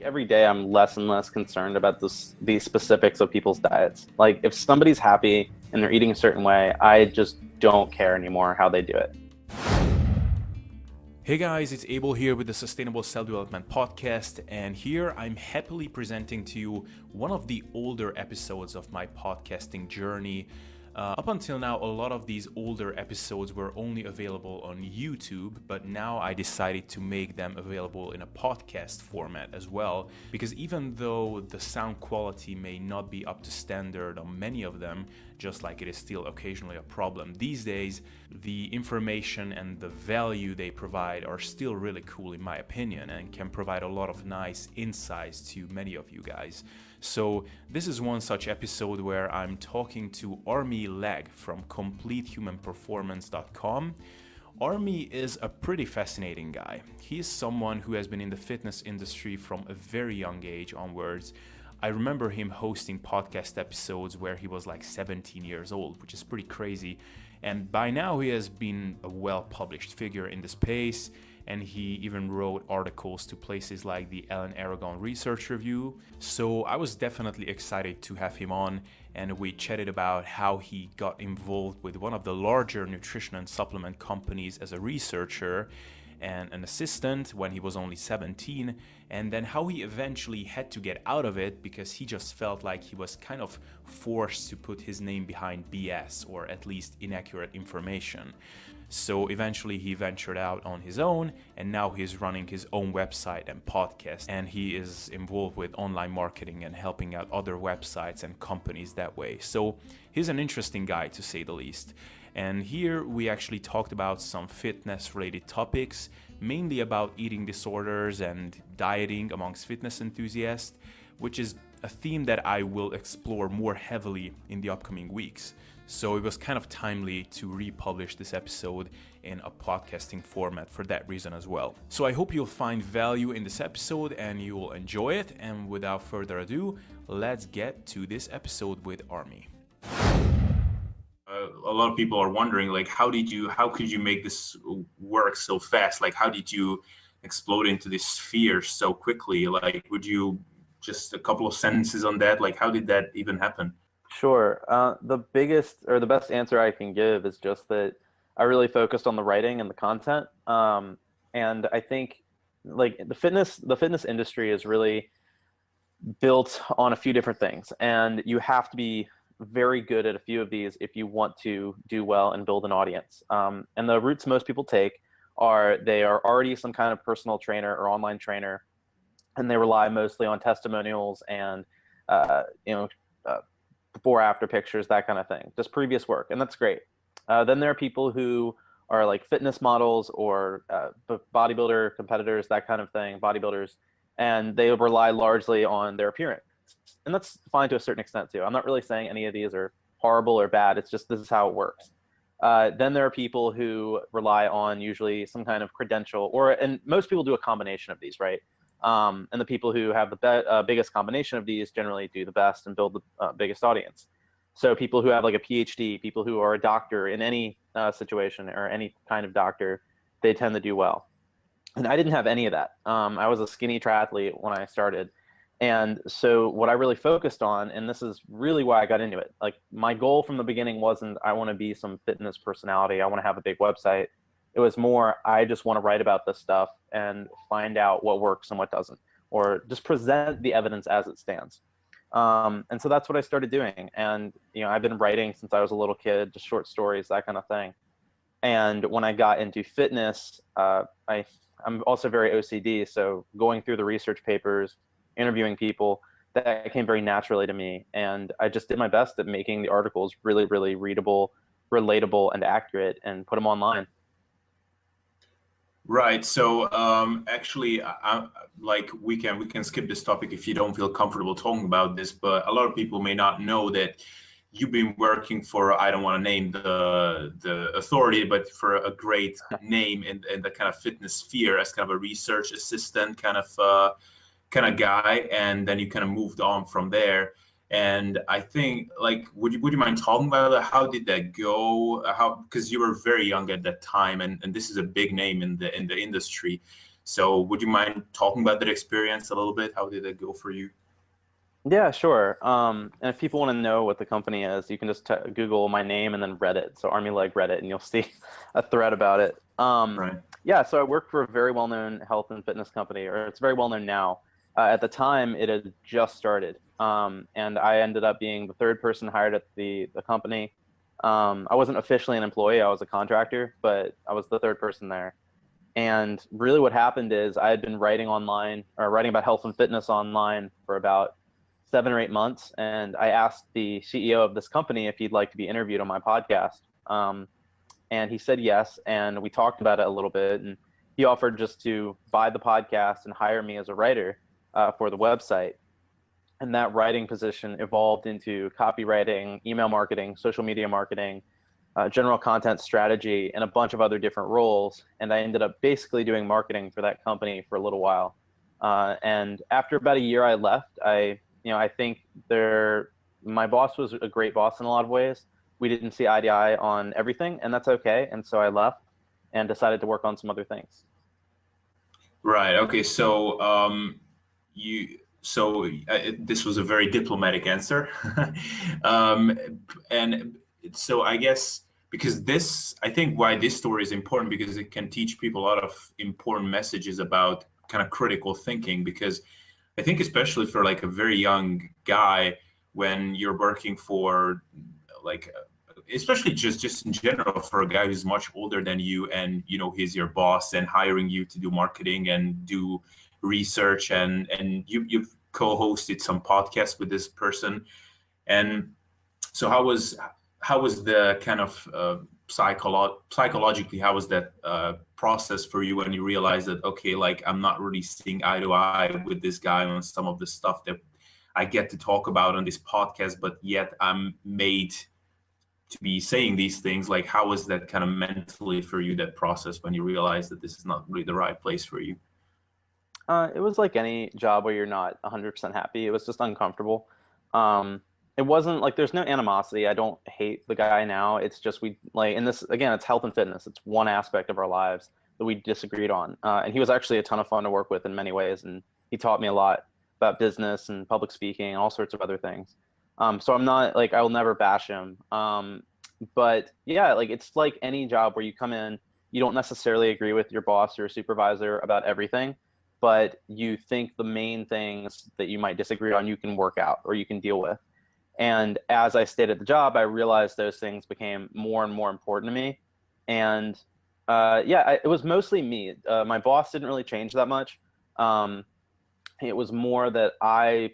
Every day I'm less and less concerned about these specifics of people's diets. Like if somebody's happy and they're eating a certain way, I just don't care anymore how they do it. Hey guys, it's Abel here with the Sustainable Self-Development Podcast, and here I'm happily presenting to you one of the older episodes of my podcasting journey. Up until now, a lot of these older episodes were only available on YouTube, but now I decided to make them available in a podcast format as well, because even though the sound quality may not be up to standard on many of them, just like it is still occasionally a problem these days, the information and the value they provide are still really cool in my opinion and can provide a lot of nice insights to many of you guys. So this is one such episode where I'm talking to Armi Legge from CompleteHumanPerformance.com. Armi is a pretty fascinating guy. He is someone who has been in the fitness industry from a very young age onwards. I remember him hosting podcast episodes where he was like 17 years old, which is pretty crazy. And by now he has been a well-published figure in the space, and he even wrote articles to places like the Ellen Aragon Research Review. So I was definitely excited to have him on, and we chatted about how he got involved with one of the larger nutrition and supplement companies as a researcher and an assistant when he was only 17, and then how he eventually had to get out of it because he just felt like he was kind of forced to put his name behind BS, or at least inaccurate information. So eventually he ventured out on his own, and now he's running his own website and podcast, and he is involved with online marketing and helping out other websites and companies that way. So he's an interesting guy, to say the least. And here we actually talked about some fitness related topics, mainly about eating disorders and dieting amongst fitness enthusiasts, which is a theme that I will explore more heavily in the upcoming weeks. So it was kind of timely to republish this episode in a podcasting format for that reason as well. So I hope you'll find value in this episode and you will enjoy it. And without further ado, let's get to this episode with Armi. A lot of people are wondering, like, how could you make this work so fast? Like, how did you explode into this sphere so quickly? Like, would you just a couple of sentences on that? Like, how did that even happen? Sure. The biggest or the best answer I can give is just that I really focused on the writing and the content. And I think like the fitness industry is really built on a few different things, and you have to be very good at a few of these if you want to do well and build an audience. And the routes most people take are they are already some kind of personal trainer or online trainer, and they rely mostly on testimonials and before after pictures, that kind of thing, just previous work, and that's great. Then there are people who are like fitness models or bodybuilder competitors, that kind of thing, bodybuilders, and they rely largely on their appearance. And that's fine to a certain extent too. I'm not really saying any of these are horrible or bad. It's just this is how it works. Then there are people who rely on usually some kind of credential, and most people do a combination of these, right? And the people who have the biggest combination of these generally do the best and build the biggest audience. So people who have like a PhD, people who are a doctor in any situation or any kind of doctor, they tend to do well. And I didn't have any of that. I was a skinny triathlete when I started. And so what I really focused on, and this is really why I got into it, like my goal from the beginning wasn't I want to be some fitness personality, I want to have a big website. It was more I just want to write about this stuff and find out what works and what doesn't, or just present the evidence as it stands. And so that's what I started doing. And I've been writing since I was a little kid, just short stories, that kind of thing. And when I got into fitness, I'm also very OCD, so going through the research papers, interviewing people, that came very naturally to me. And I just did my best at making the articles really, really readable, relatable, and accurate, and put them online. Right. So actually, like we can skip this topic if you don't feel comfortable talking about this, but a lot of people may not know that you've been working for, I don't want to name the authority, but for a great name in the kind of fitness sphere as kind of a research assistant kind of guy, and then you kind of moved on from there. And I think, like, would you mind talking about that? How did that go? Because you were very young at that time, and this is a big name in the industry. So would you mind talking about that experience a little bit? How did it go for you? Yeah, sure. And if people want to know what the company is, you can just Google my name and then Reddit. So Armi Legge Reddit, and you'll see a thread about it. Right. Yeah, so I work for a very well-known health and fitness company, or it's very well-known now. At the time, it had just started, and I ended up being the third person hired at the company. I wasn't officially an employee; I was a contractor, but I was the third person there. And really, what happened is I had been writing online, or writing about health and fitness online for about 7 or 8 months, and I asked the CEO of this company if he'd like to be interviewed on my podcast. And he said yes, and we talked about it a little bit, and he offered just to buy the podcast and hire me as a writer for the website. And that writing position evolved into copywriting, email marketing, social media marketing, general content strategy, and a bunch of other different roles. And I ended up basically doing marketing for that company for a little while. And after about a year, I left. I think my boss was a great boss in a lot of ways. We didn't see eye to eye on everything, and that's okay. And so I left and decided to work on some other things. Right. Okay. So this was a very diplomatic answer, and so I guess because I think why this story is important, because it can teach people a lot of important messages about kind of critical thinking. Because I think especially for like a very young guy, when you're working for like, especially just in general for a guy who's much older than you, and he's your boss and hiring you to do marketing and do research, and you've co-hosted some podcasts with this person. And so how was the kind of psychologically, how was that process for you when you realized that, okay, like I'm not really seeing eye to eye with this guy on some of the stuff that I get to talk about on this podcast, but yet I'm made to be saying these things? Like, how was that kind of mentally for you, that process when you realized that this is not really the right place for you? It was like any job where you're not 100% happy. It was just uncomfortable. It wasn't like there's no animosity. I don't hate the guy now. It's just and this, again, it's health and fitness. It's one aspect of our lives that we disagreed on. And he was actually a ton of fun to work with in many ways. And he taught me a lot about business and public speaking and all sorts of other things. So I'm not like, I will never bash him. But yeah, like it's like any job where you come in, you don't necessarily agree with your boss or supervisor about everything, but you think the main things that you might disagree on, you can work out or you can deal with. And as I stayed at the job, I realized those things became more and more important to me. And it was mostly me. My boss didn't really change that much. It was more that I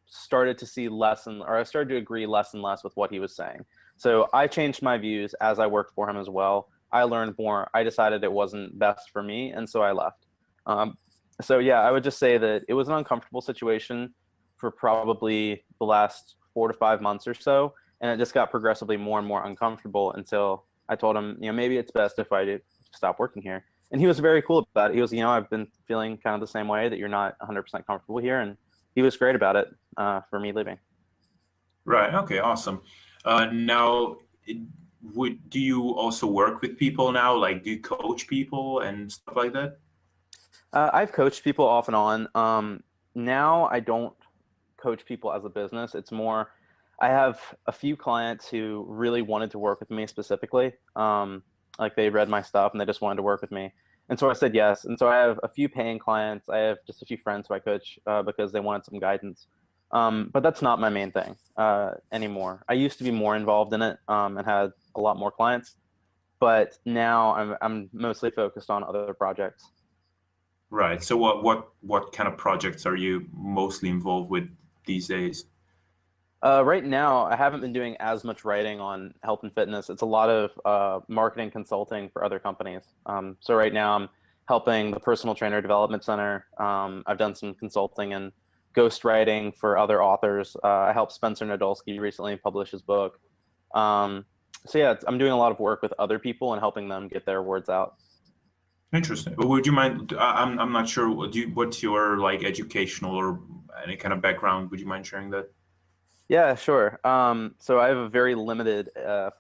started to see I started to agree less and less with what he was saying. So I changed my views as I worked for him as well. I learned more. I decided it wasn't best for me, and so I left. So yeah, I would just say that it was an uncomfortable situation for probably the last 4 to 5 months or so, and it just got progressively more and more uncomfortable until I told him, maybe it's best if I stop working here. And he was very cool about it. He was, I've been feeling kind of the same way, that you're not 100% comfortable here, and he was great about it for me leaving. Right. Okay. Awesome. Now, do you also work with people now? Like, do you coach people and stuff like that? I've coached people off and on. Now I don't coach people as a business. It's more, I have a few clients who really wanted to work with me specifically. Like they read my stuff and they just wanted to work with me. And so I said yes. And so I have a few paying clients. I have just a few friends who I coach because they wanted some guidance. But that's not my main thing anymore. I used to be more involved in it and had a lot more clients. But now I'm mostly focused on other projects. Right. So what kind of projects are you mostly involved with these days? Right now, I haven't been doing as much writing on health and fitness. It's a lot of marketing consulting for other companies. So right now I'm helping the Personal Trainer Development Center. I've done some consulting and ghostwriting for other authors. I helped Spencer Nadolsky recently publish his book. So yeah, I'm doing a lot of work with other people and helping them get their words out. Interesting. But would you mind? I'm not sure. What's your like educational or any kind of background? Would you mind sharing that? Yeah, sure. So I have a very limited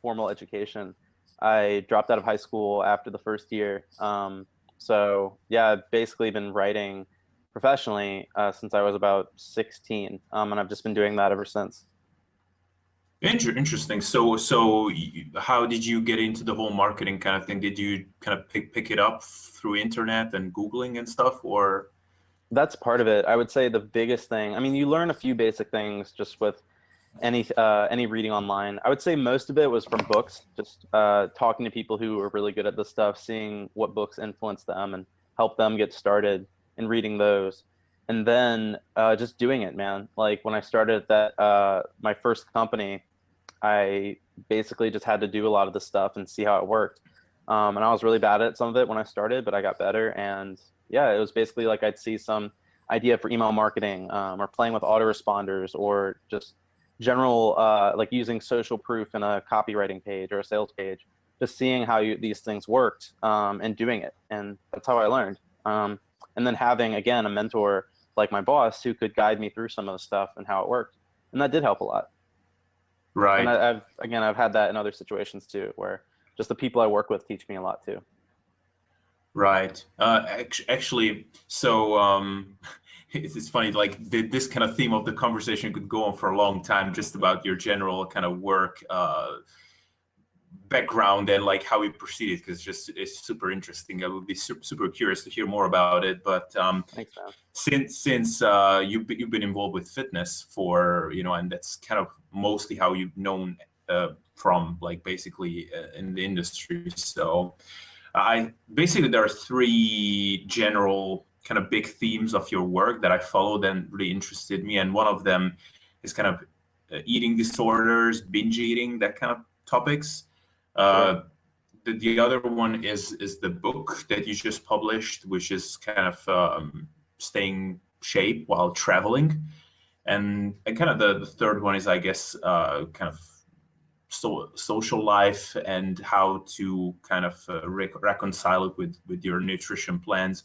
formal education. I dropped out of high school after the first year. So So yeah, I've basically been writing professionally since I was about 16, and I've just been doing that ever since. Interesting. How did you get into the whole marketing kind of thing? Did you kind of pick it up through internet and Googling and stuff, or? That's part of it. I would say the biggest thing. I mean, you learn a few basic things just with any reading online. I would say most of it was from books, just talking to people who are really good at this stuff, seeing what books influence them and help them get started and reading those. And then just doing it, man. Like when I started that my first company, I basically just had to do a lot of this stuff and see how it worked. And I was really bad at some of it when I started, but I got better. And yeah, it was basically like I'd see some idea for email marketing or playing with autoresponders or just general like using social proof in a copywriting page or a sales page, just seeing how these things worked and doing it. And that's how I learned. And then having, again, a mentor like my boss who could guide me through some of the stuff and how it worked. And that did help a lot. Right. And I've had that in other situations too, where just the people I work with teach me a lot too. Right. Actually, it's funny, like this kind of theme of the conversation could go on for a long time, just about your general kind of work background and like how you proceeded, because it's super interesting. I would be super curious to hear more about it. But Thanks, man. since you've been involved with fitness for, and that's kind of mostly how you've known from, like, basically in the industry. So there are three general kind of big themes of your work that I followed and really interested me, and one of them is kind of eating disorders, binge eating, that kind of topics. Sure. The other one is the book that you just published, which is kind of staying shape while traveling, and kind of the third one is, I guess, kind of social life and how to kind of reconcile it with your nutrition plans.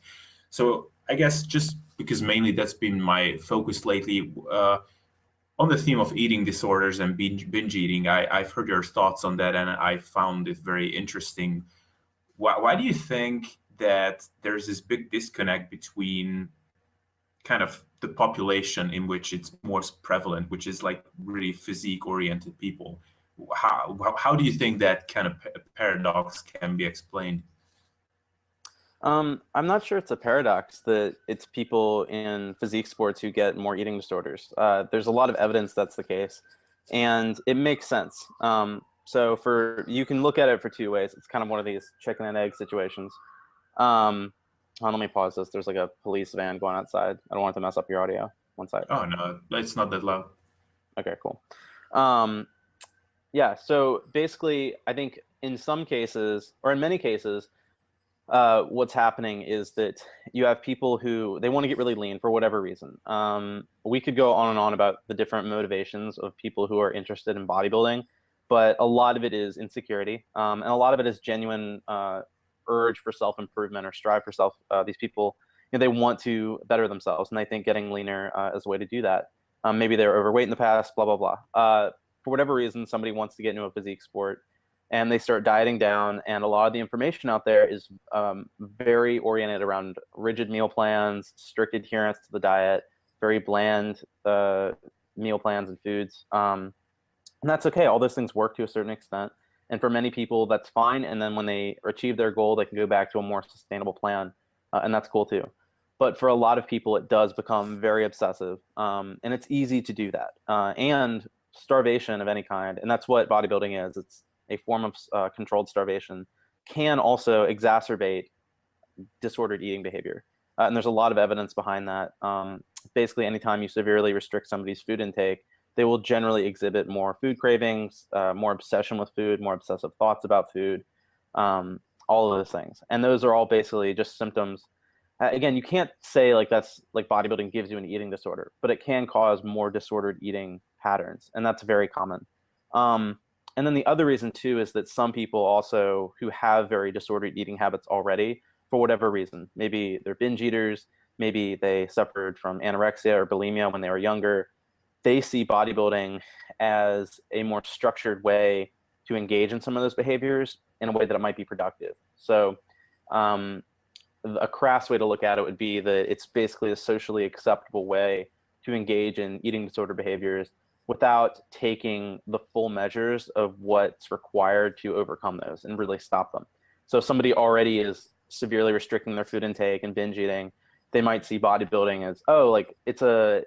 So I guess just because mainly that's been my focus lately, on the theme of eating disorders and binge eating, I've heard your thoughts on that, and I found it very interesting. Why do you think that there's this big disconnect between kind of the population in which it's more prevalent, which is like really physique-oriented people? How do you think that kind of paradox can be explained? I'm not sure it's a paradox that it's people in physique sports who get more eating disorders. There's a lot of evidence that's the case, and it makes sense. So you can look at it for two ways. It's kind of one of these chicken and egg situations. Let me pause this. There's like a police van going outside. I don't want it to mess up your audio. One sec. Oh, no, it's not that loud. Okay, cool. Yeah, so basically, I think in some cases, or in many cases, what's happening is that you have people who they want to get really lean for whatever reason. We could go on and on about the different motivations of people who are interested in bodybuilding, but a lot of it is insecurity, and a lot of it is genuine urge for self-improvement or strive for self. These people, they want to better themselves, and they think getting leaner is a way to do that. Maybe they were overweight in the past, blah, blah, blah. For whatever reason, somebody wants to get into a physique sport, and they start dieting down, and a lot of the information out there is very oriented around rigid meal plans, strict adherence to the diet, very bland meal plans and foods. And that's okay. All those things work to a certain extent. And for many people, that's fine. And then when they achieve their goal, they can go back to a more sustainable plan. And that's cool too. But for a lot of people, it does become very obsessive. And it's easy to do that. And starvation of any kind. And that's what bodybuilding is. It's a form of controlled starvation, can also exacerbate disordered eating behavior. And there's a lot of evidence behind that. Basically, anytime you severely restrict somebody's food intake, they will generally exhibit more food cravings, more obsession with food, more obsessive thoughts about food, all of those things. And those are all basically just symptoms. Again, you can't say like that's like bodybuilding gives you an eating disorder, but it can cause more disordered eating patterns. And that's very common. And then the other reason too is that some people also who have very disordered eating habits already, for whatever reason, maybe they're binge eaters, maybe they suffered from anorexia or bulimia when they were younger, they see bodybuilding as a more structured way to engage in some of those behaviors in a way that it might be productive. So a crass way to look at it would be that it's basically a socially acceptable way to engage in eating disorder behaviors without taking the full measures of what's required to overcome those and really stop them. So if somebody already is severely restricting their food intake and binge eating, they might see bodybuilding as, oh, like it's a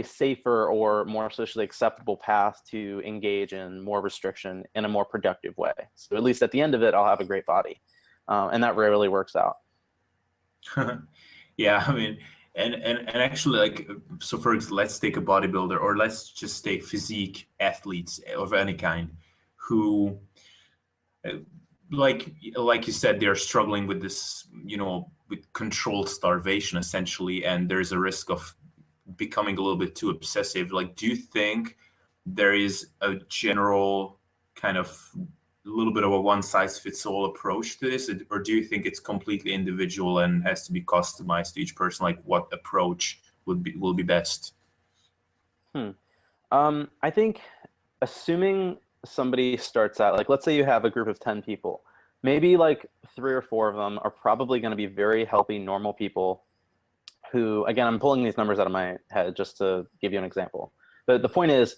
safer or more socially acceptable path to engage in more restriction in a more productive way. So at least at the end of it, I'll have a great body. And that rarely works out. Yeah, I mean, and actually, like, so for example, let's take a bodybuilder, or let's just take physique athletes of any kind who, like you said, they're struggling with this, with controlled starvation essentially, and there's a risk of becoming a little bit too obsessive. Like, do you think there is a general kind of a little bit of a one-size-fits-all approach to this, or do you think it's completely individual and has to be customized to each person? Like, what approach will be best? I think, assuming somebody starts out, like, let's say you have a group of 10 people, maybe like 3 or 4 of them are probably going to be very healthy, normal people who, again, I'm pulling these numbers out of my head just to give you an example. But the point is,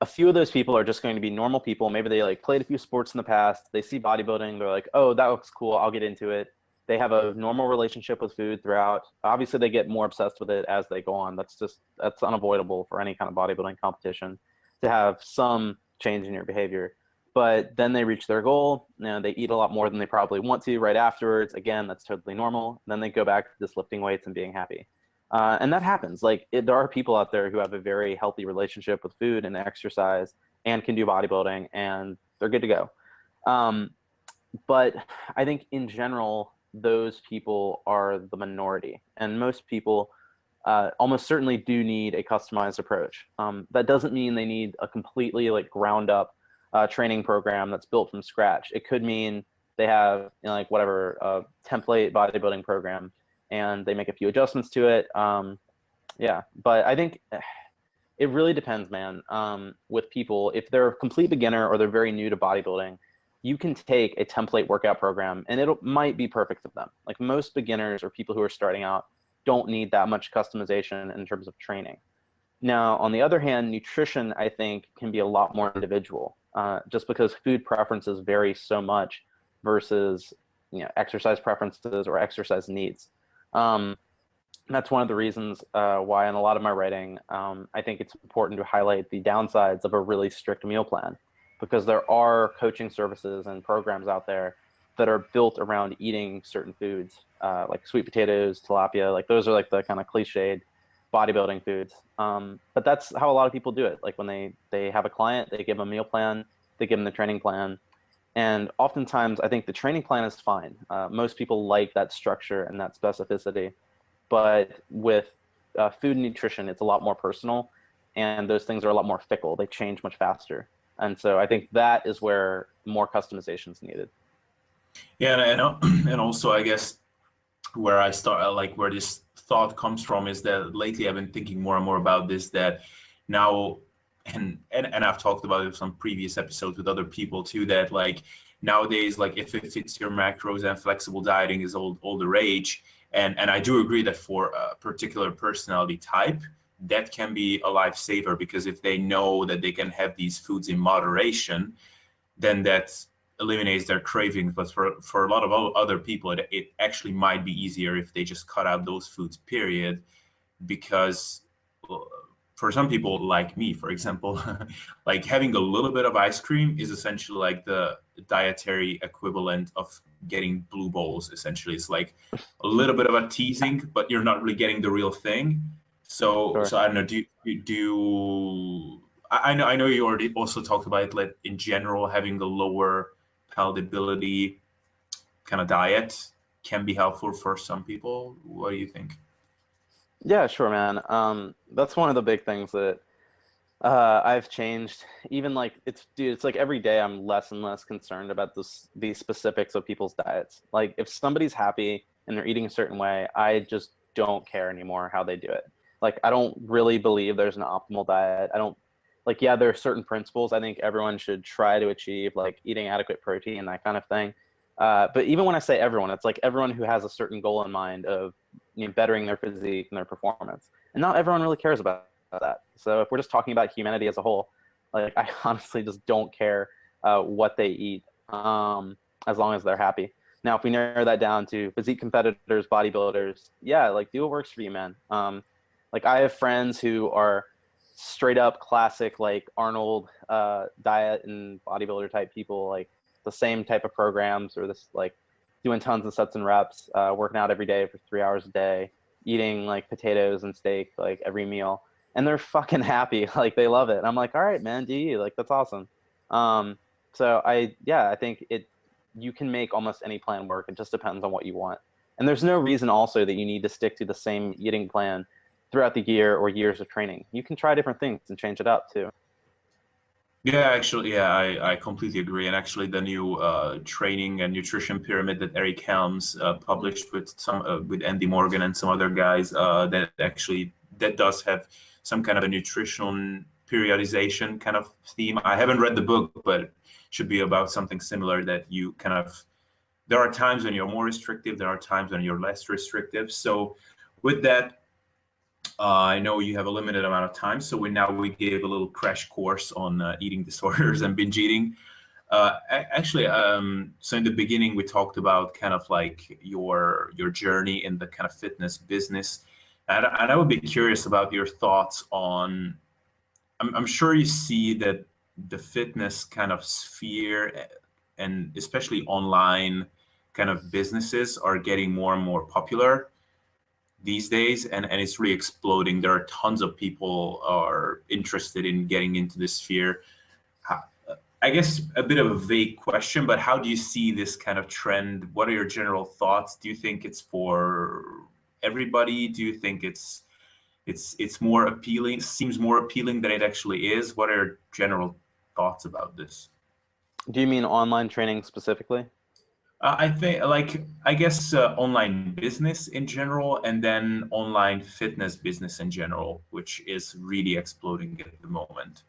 a few of those people are just going to be normal people. Maybe they like played a few sports in the past. They see bodybuilding. They're like, oh, that looks cool. I'll get into it. They have a normal relationship with food throughout. Obviously, they get more obsessed with it as they go on. That's unavoidable for any kind of bodybuilding competition, to have some change in your behavior. But then they reach their goal. They eat a lot more than they probably want to right afterwards. Again, that's totally normal. Then they go back to just lifting weights and being happy. And that happens. There are people out there who have a very healthy relationship with food and exercise and can do bodybuilding, and they're good to go. But I think in general, those people are the minority, and most people almost certainly do need a customized approach. That doesn't mean they need a completely ground up training program that's built from scratch. It could mean they have a template bodybuilding program, and they make a few adjustments to it. But I think it really depends, man. With people, if they're a complete beginner or they're very new to bodybuilding, you can take a template workout program and it might be perfect for them. Like, most beginners or people who are starting out don't need that much customization in terms of training. Now, on the other hand, nutrition, I think, can be a lot more individual, just because food preferences vary so much versus exercise preferences or exercise needs. That's one of the reasons why in a lot of my writing, I think it's important to highlight the downsides of a really strict meal plan, because there are coaching services and programs out there that are built around eating certain foods, like sweet potatoes, tilapia. Like, those are like the kind of cliched bodybuilding foods. But that's how a lot of people do it. Like, when they have a client, they give them a meal plan, they give them the training plan. And oftentimes, I think the training plan is fine. Most people like that structure and that specificity. But with food and nutrition, it's a lot more personal, and those things are a lot more fickle. They change much faster. And so I think that is where more customization is needed. Yeah, and also, I guess, where I start, where this thought comes from, is that lately I've been thinking more and more about this, that now, and I've talked about it in some previous episodes with other people too, that nowadays, if it fits your macros and flexible dieting is all the rage. And I do agree that for a particular personality type, that can be a lifesaver, because if they know that they can have these foods in moderation, then that eliminates their cravings. But for a lot of other people, it actually might be easier if they just cut out those foods, period. Because for some people, like me, for example, having a little bit of ice cream is essentially like the dietary equivalent of getting blue balls. Essentially, it's like a little bit of a teasing, but you're not really getting the real thing. So, Sure. So I don't know. I know you already also talked about it. In general, having a lower palatability kind of diet can be helpful for some people. What do you think? Yeah, sure, man. That's one of the big things that I've changed. Even it's like every day I'm less and less concerned about these specifics of people's diets. Like, if somebody's happy and they're eating a certain way, I just don't care anymore how they do it. Like, I don't really believe there's an optimal diet. Yeah, there are certain principles I think everyone should try to achieve, like eating adequate protein, that kind of thing. But even when I say everyone, it's like everyone who has a certain goal in mind of bettering their physique and their performance. And not everyone really cares about that. So if we're just talking about humanity as a whole, like I honestly just don't care what they eat as long as they're happy. Now, if we narrow that down to physique competitors, bodybuilders, yeah, like do what works for you, man. Like I have friends who are straight up classic like Arnold diet and bodybuilder type people, like the same type of programs or this like doing tons of sets and reps, working out every day for 3 hours a day, eating like potatoes and steak like every meal, and they're fucking happy. Like they love it. And I'm like, all right, man, do you? Like that's awesome. So I think you can make almost any plan work. It just depends on what you want. And there's no reason also that you need to stick to the same eating plan throughout the year or years of training. You can try different things and change it up too. Yeah, actually, yeah, I completely agree. And actually, the new training and nutrition pyramid that Eric Helms published with Andy Morgan and some other guys, that does have some kind of a nutritional periodization kind of theme. I haven't read the book, but it should be about something similar, that you kind of, there are times when you're more restrictive, there are times when you're less restrictive. So with that, I know you have a limited amount of time, so we gave a little crash course on eating disorders and binge eating. So in the beginning, we talked about kind of like your journey in the kind of fitness business, and I would be curious about your thoughts on. I'm sure you see that the fitness kind of sphere, and especially online kind of businesses, are getting more and more popular these days, and it's really exploding. There are tons of people are interested in getting into this sphere. I guess a bit of a vague question, but how do you see this kind of trend? What are your general thoughts? Do you think it's for everybody? Do you think it's more appealing, seems more appealing than it actually is? What are your general thoughts about this? Do you mean online training specifically? I think, I guess online business in general, and then online fitness business in general, which is really exploding at the moment.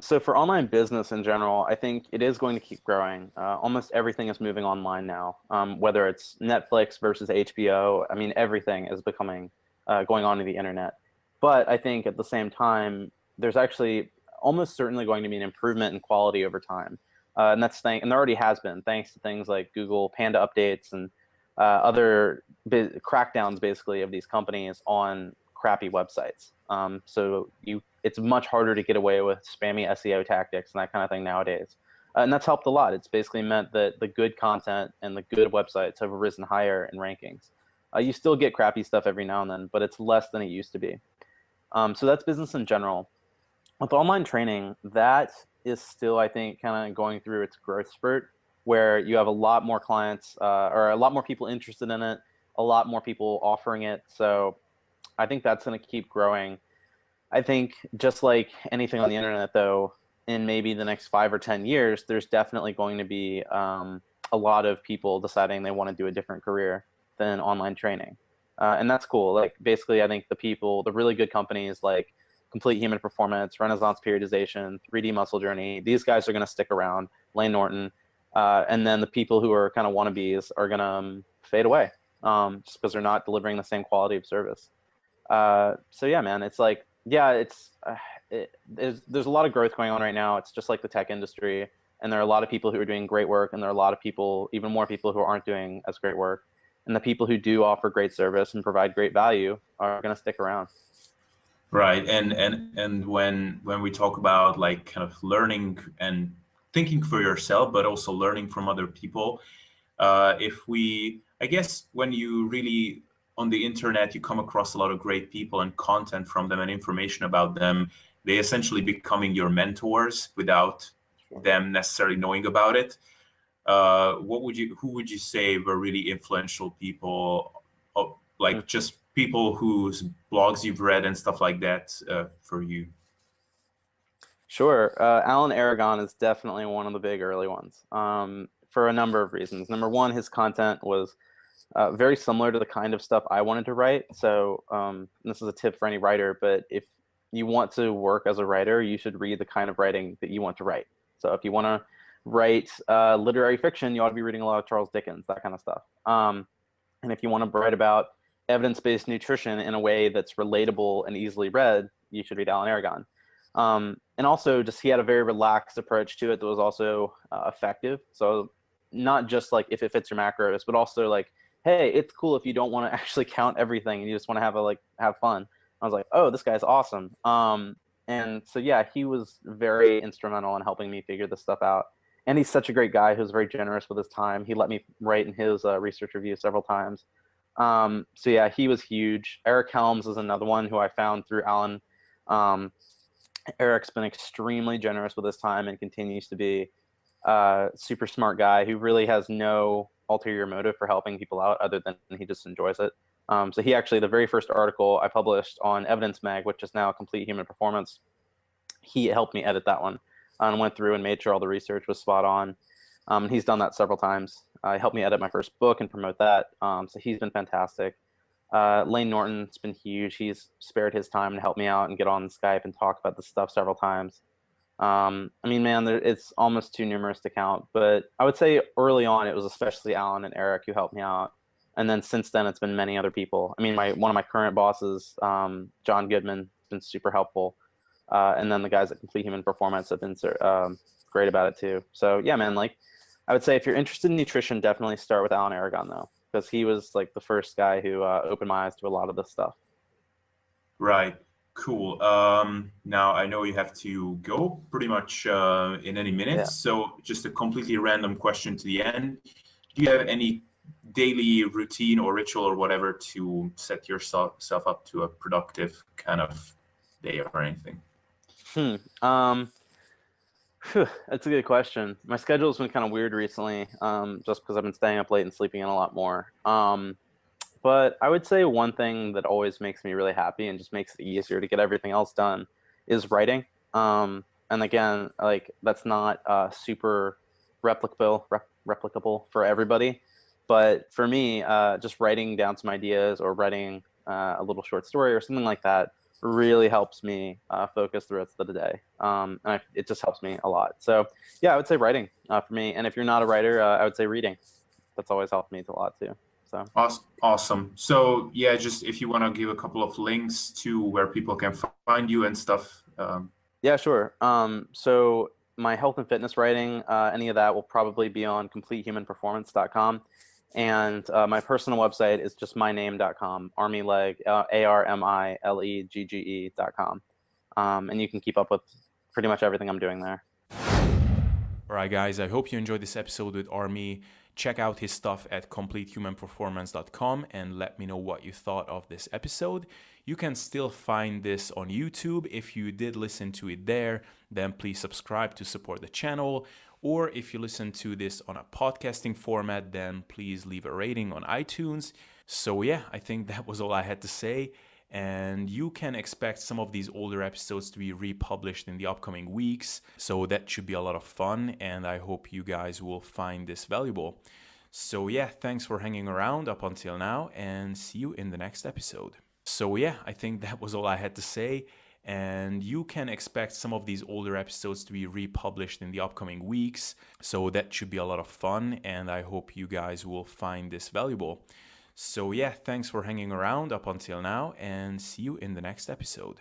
So for online business in general, I think it is going to keep growing. Almost everything is moving online now, whether it's Netflix versus HBO. I mean, everything is becoming going on to the internet. But I think at the same time, there's actually almost certainly going to be an improvement in quality over time. And and there already has been, thanks to things like Google Panda updates and other crackdowns, basically, of these companies on crappy websites. It's much harder to get away with spammy SEO tactics and that kind of thing nowadays. And that's helped a lot. It's basically meant that the good content and the good websites have risen higher in rankings. You still get crappy stuff every now and then, but it's less than it used to be. So that's business in general. With online training, that is still, I think, kind of going through its growth spurt, where you have a lot more clients or a lot more people interested in it, a lot more people offering it. So I think that's going to keep growing. I think just like anything on the internet, though, in maybe the next 5 or 10 years, there's definitely going to be a lot of people deciding they want to do a different career than online training. And that's cool. Like basically, I think the really good companies like Complete Human Performance, Renaissance Periodization, 3D Muscle Journey, these guys are going to stick around, Lane Norton, and then the people who are kind of wannabes are going to fade away just because they're not delivering the same quality of service. So yeah, man, it's like, yeah, there's a lot of growth going on right now. It's just like the tech industry, and there are a lot of people who are doing great work, and there are a lot of people, even more people, who aren't doing as great work. And the people who do offer great service and provide great value are going to stick around. Right, and when we talk about like kind of learning and thinking for yourself, but also learning from other people, I guess when you really on the internet, you come across a lot of great people and content from them and information about them. They essentially becoming your mentors without them necessarily knowing about it. Who would you say were really influential people, just people whose blogs you've read and stuff like that for you? Sure. Alan Aragon is definitely one of the big early ones for a number of reasons. Number one, his content was very similar to the kind of stuff I wanted to write. So this is a tip for any writer, but if you want to work as a writer, you should read the kind of writing that you want to write. So if you want to write literary fiction, you ought to be reading a lot of Charles Dickens, that kind of stuff. And if you want to write about evidence-based nutrition in a way that's relatable and easily read, you should read Alan Aragon. And also, just he had a very relaxed approach to it that was also effective. So not just like if it fits your macros, but also like, hey, it's cool if you don't want to actually count everything and you just want to have fun. I was like, oh, this guy's awesome. And so, yeah, he was very instrumental in helping me figure this stuff out. And he's such a great guy who's very generous with his time. He let me write in his research review several times. So, yeah, he was huge. Eric Helms is another one who I found through Alan. Eric's been extremely generous with his time and continues to be a super smart guy who really has no ulterior motive for helping people out other than he just enjoys it. So he actually, the very first article I published on Evidence Mag, which is now Complete Human Performance, he helped me edit that one and went through and made sure all the research was spot on. He's done that several times. He helped me edit my first book and promote that. So he's been fantastic. Lane Norton's been huge. He's spared his time to help me out and get on Skype and talk about this stuff several times. I mean, man, it's almost too numerous to count, but I would say early on it was especially Alan and Eric who helped me out. And then since then, it's been many other people. I mean, one of my current bosses, John Goodman, has been super helpful. And then the guys at Complete Human Performance have been great about it too. So yeah, man, like I would say if you're interested in nutrition, definitely start with Alan Aragon though, because he was like the first guy who opened my eyes to a lot of this stuff. Right. Cool. Now I know you have to go pretty much in any minute. Yeah. So just a completely random question to the end. Do you have any daily routine or ritual or whatever to set yourself up to a productive kind of day or anything? That's a good question. My schedule's been kind of weird recently, just because I've been staying up late and sleeping in a lot more. But I would say one thing that always makes me really happy and just makes it easier to get everything else done is writing. And again, like that's not super replicable for everybody. But for me, just writing down some ideas or writing a little short story or something like that really helps me focus the rest of the day. And it just helps me a lot. So yeah, I would say writing for me. And if you're not a writer, I would say reading. That's always helped me a lot too. So awesome. So yeah, just if you want to give a couple of links to where people can find you and stuff. Yeah, sure. So my health and fitness writing, any of that will probably be on completehumanperformance.com. And my personal website is just myname.com, Armi Legge, ARMILEGGE.com. And you can keep up with pretty much everything I'm doing there. All right, guys, I hope you enjoyed this episode with Armi. Check out his stuff at completehumanperformance.com and let me know what you thought of this episode. You can still find this on YouTube. If you did listen to it there, then please subscribe to support the channel. Or if you listen to this on a podcasting format, then please leave a rating on iTunes. So yeah, I think that was all I had to say. And you can expect some of these older episodes to be republished in the upcoming weeks. So that should be a lot of fun, and I hope you guys will find this valuable. So yeah, thanks for hanging around up until now, and see you in the next episode. So yeah, I think that was all I had to say. And you can expect some of these older episodes to be republished in the upcoming weeks. So that should be a lot of fun, and I hope you guys will find this valuable. So yeah, thanks for hanging around up until now, and see you in the next episode.